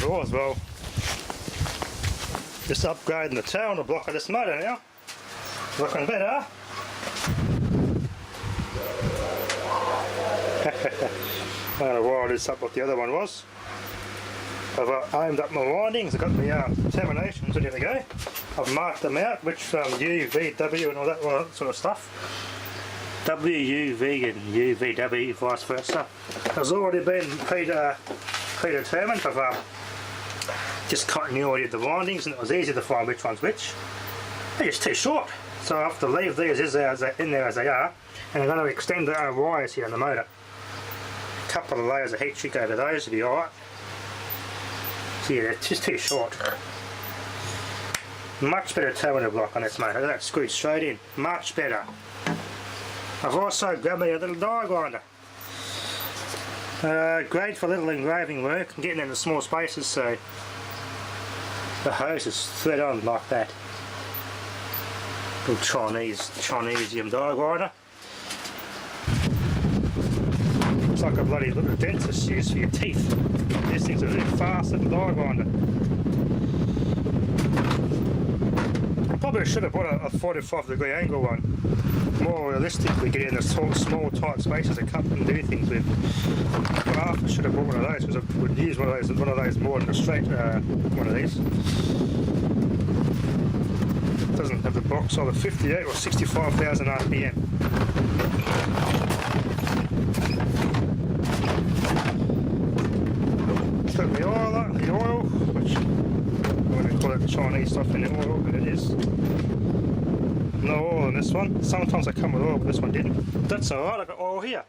All as well. Just upgrading the tail on the block of this motor now. Looking better. I don't know why I did something what the other one was. I've aimed up my windings, I've got my terminations ready to go. I've marked them out, which U, V, W and all that sort of stuff. W, U, V and U, V, W, vice versa. It's already been predetermined. I've just continuity of the windings, and it was easy to find which one's which. They're just too short, so I have to leave these in there as they are, and I'm going to extend the wires here on the motor. A couple of layers of heat shrink over those will be alright. So yeah, it's just too short. Much better terminal block on this motor. Look at that, screwed straight in. Much better. I've also grabbed me a little die grinder. Great for little engraving work and getting into small spaces, so the hose is thread on like that. Little Chinesium die grinder. Looks like a bloody little dentist used for your teeth. These things are really fast little die grinder. Probably should have bought a 45-degree angle one. More realistically get in the small tight spaces to cut and do things with. But I should have bought one of those because I would use one of those more than a straight one of these. It doesn't have the box either 58 or 65,000 RPM. Put the oil, which I'm going to call it Chinese stuff in the oil, but it is. No oil in this one. Sometimes I come with oil, but this one didn't. That's alright, I've got oil here.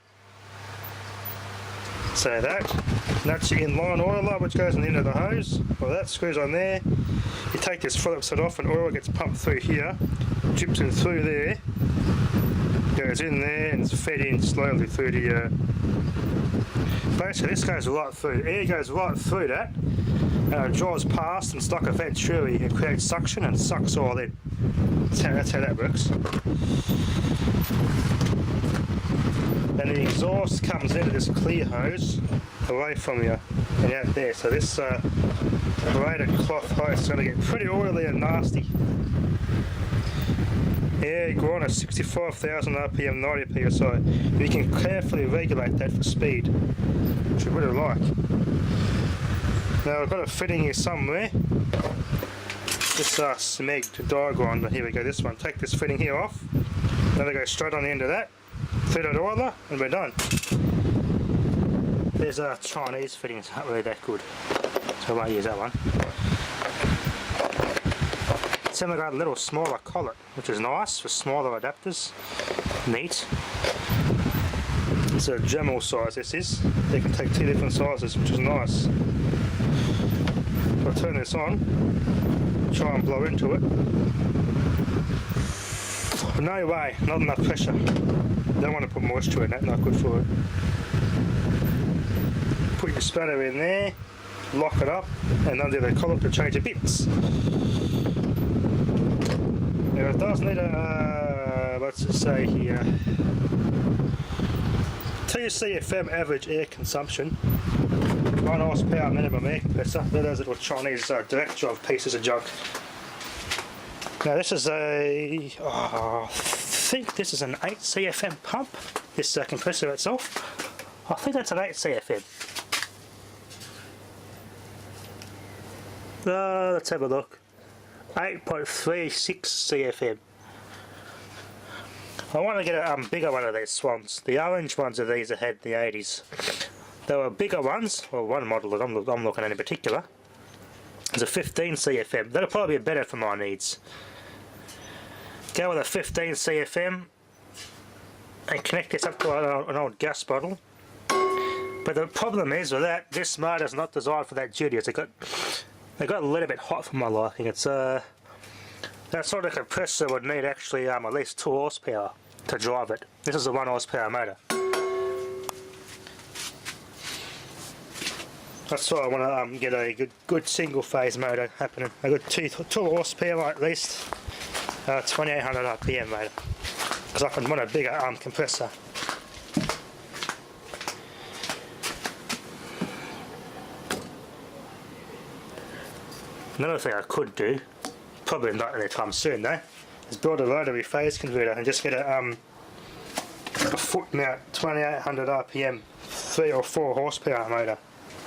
So that's your inline oiler, which goes on the end of the hose. Well, that screws on there. You take this Phillips head off and oil gets pumped through here, drips in through there, goes in there and it's fed in slowly through the basically this goes right through, air goes right through that, and it draws past and like a venturi and creates suction and sucks oil in. That's how that works. And the exhaust comes into this clear hose away from you and out there, so this braided cloth hose is going to get pretty oily and nasty. Yeah, go on at 65,000 RPM, 90 psi. You can carefully regulate that for speed, which I really like. Now I've got a fitting here somewhere. This smegged die grinder, here we go, this one. Take this fitting here off, then I go straight on the end of that, threaded oiler, and we're done. There's Chinese fittings, not really that good, so I won't use that one. Then we got a little smaller collet, which is nice for smaller adapters. Neat. It's a Dremel size this is. They can take two different sizes, which is nice. If I turn this on, try and blow into it. No way, not enough pressure. Don't want to put moisture in that, not good for it. Put your spanner in there, lock it up, and undo the collet to change the bits. Now it does need a, what's it say here, 2 CFM average air consumption, 1 horsepower minimum air compressor. They're those little Chinese direct drive pieces of junk. Now this is a, I think this is an 8 CFM pump, this compressor itself. I think that's an 8 CFM. Let's have a look. 8.36 CFM. I want to get a bigger one of these swans. The orange ones of these I had in the 80s. There were bigger ones, or one model that I'm looking at in particular. There's a 15 CFM. That'll probably be better for my needs. Go with a 15 CFM and connect this up to an old gas bottle. But the problem is with that, this motor's not designed for that duty. It got a little bit hot for my liking. It's that sort of compressor would need actually at least 2 horsepower to drive it. This is a 1 horsepower motor. That's why I want to get a good single phase motor happening. A good 2 horsepower at least, 2800 RPM motor. Because I can want a bigger compressor. Another thing I could do, probably not anytime soon though, is build a rotary phase converter and just get a foot mount 2800 RPM 3 or 4 horsepower motor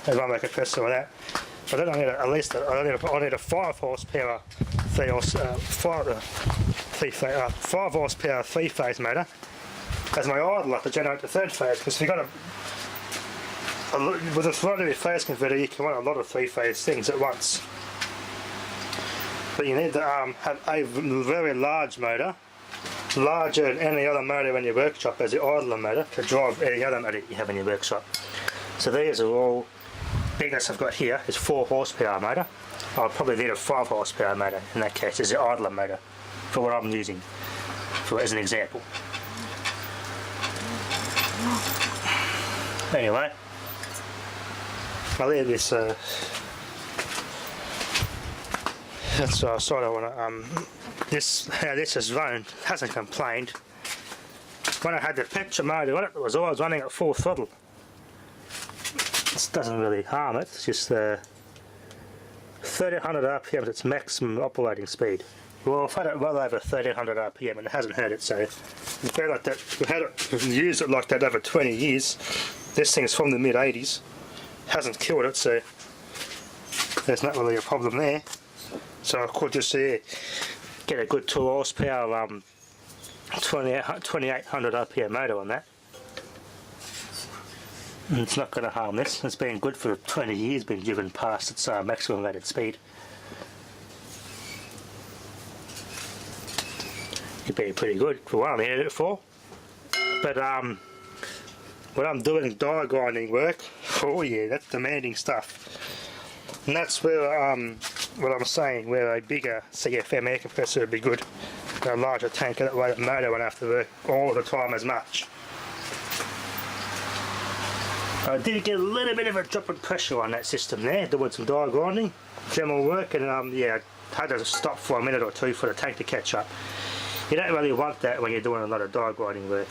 and run my compressor with that. I don't need at least I need a 5 horsepower 5 horsepower 3-phase motor as my idler to generate the 3rd phase, because if you've got with a rotary phase converter you can run a lot of 3-phase things at once. But you need to have a very large motor, larger than any other motor in your workshop as the idler motor, to drive any other motor you have in your workshop. So these are all, biggest I've got here is 4 horsepower motor. I'll probably need a 5 horsepower motor in that case as the idler motor for what I'm using for as an example. Anyway, I'll leave this that's what I sort of want to how this is run hasn't complained. When I had the petrol motor on it, it was always running at full throttle. This doesn't really harm it, it's just 1300 RPM is its maximum operating speed. Well, I've had it well over 1300 RPM and it hasn't hurt it, so it's better like that. We've used it like that over 20 years. This thing's from the mid 80s, hasn't killed it, so there's not really a problem there. So I could just get a good 2 horsepower 2800 RPM motor on that. And it's not going to harm this. It's been good for 20 years, been driven past its maximum rated speed. It'd be pretty good for what I needed it for. But when I'm doing die grinding work, oh yeah, that's demanding stuff. And that's where what I'm saying, where a bigger CFM air compressor would be good, a larger tanker, that way the motor won't have to work all the time as much. I did get a little bit of a drop in pressure on that system there, doing some die grinding, general work, and yeah, I had to stop for a minute or two for the tank to catch up. You don't really want that when you're doing a lot of die grinding work.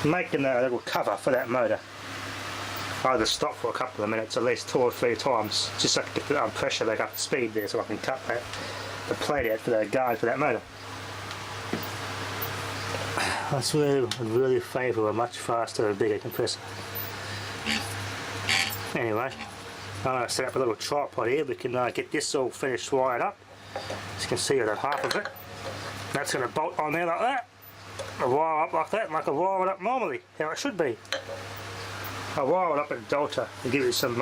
Making a little cover for that motor, I had to stop for a couple of minutes, at least 2 or 3 times, just so I can get the pressure back up to speed there, so I can cut the plate out for the guide for that motor. I really favour a much faster and bigger compressor. Anyway, I'm going to set up a little tripod here. We can get this all finished wired up. As you can see, the half of it. That's going to bolt on there like that. A wire up like that, like I wire it up normally, how it should be. I'll wire it up at delta and give it some,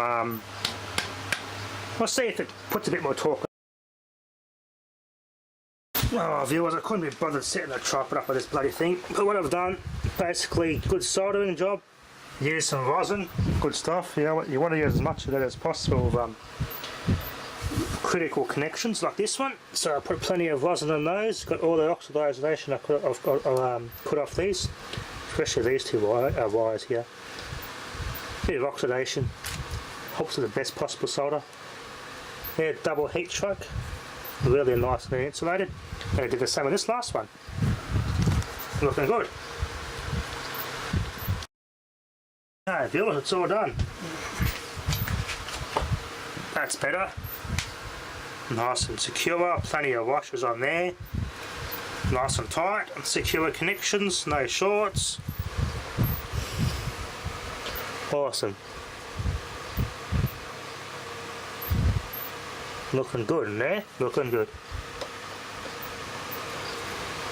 we'll see if it puts a bit more torque. Oh viewers, I couldn't be bothered setting a tripod up with this bloody thing, but what I've done, basically good soldering job, use some rosin, good stuff, you know what, you want to use as much of that as possible of critical connections like this one, so I put plenty of rosin on those, got all the oxidisation I've put off these, especially these 2 wires here. Bit of oxidation, helps with the best possible solder. Yeah, double heat stroke, really nice and insulated. And I did the same with this last one. Looking good. Alright viewers, it's all done. That's better. Nice and secure, plenty of washers on there. Nice and tight, and secure connections, no shorts. Awesome. Looking good in there, looking good.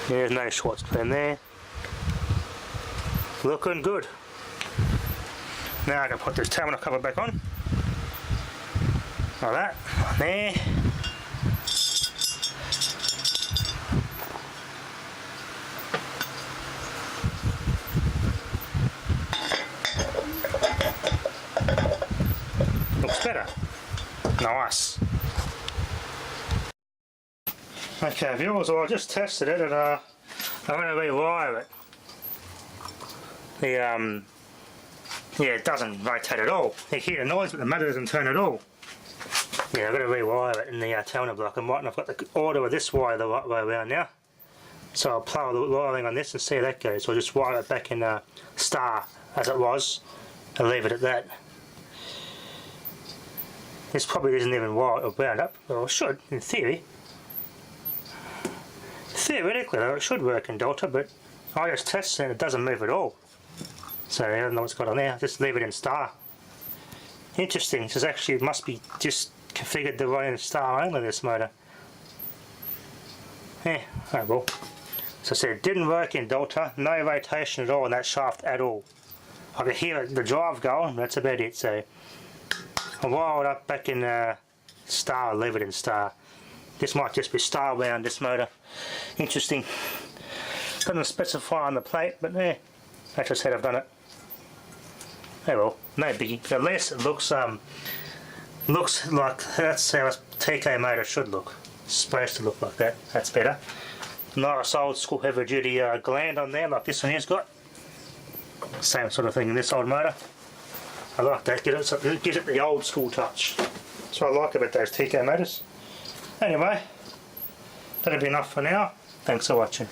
There's no shorts in there. Looking good. Now I can put this terminal cover back on. Like that, on there. Looks better. Nice. Okay viewers, well, I just tested it and I'm going to rewire it. Yeah, it doesn't rotate at all. You hear the noise but the motor doesn't turn at all. Yeah, I've got to rewire it in the terminal block, and I've got the order of this wire the right way around now. So I'll play with the wiring on this and see how that goes. So I'll just wire it back in star as it was and leave it at that. This probably isn't even wired or wound up. Well, it should, in theory. Theoretically though, it should work in Delta, but I just tested and it doesn't move at all. So I don't know what's got on there, just leave it in star. Interesting, this is actually, it must be just configured to run in star only, this motor. Yeah, oh well. So I said it didn't work in Delta, no rotation at all in that shaft at all. I could hear the drive going, but that's about it. So I wired up back in star, leave it in star. This might just be star wound, this motor. Interesting. Doesn't specify on the plate, but yeah, that's just how I've done it. Oh well, no biggie. At least it looks like that's how a Teco motor should look. It's supposed to look like that. That's better. Nice old school heavy duty gland on there, like this one here's got. Same sort of thing in this old motor. I like that. It gives it the old school touch. That's what I like about those Teco motors. Anyway, that'll be enough for now. Thanks for watching.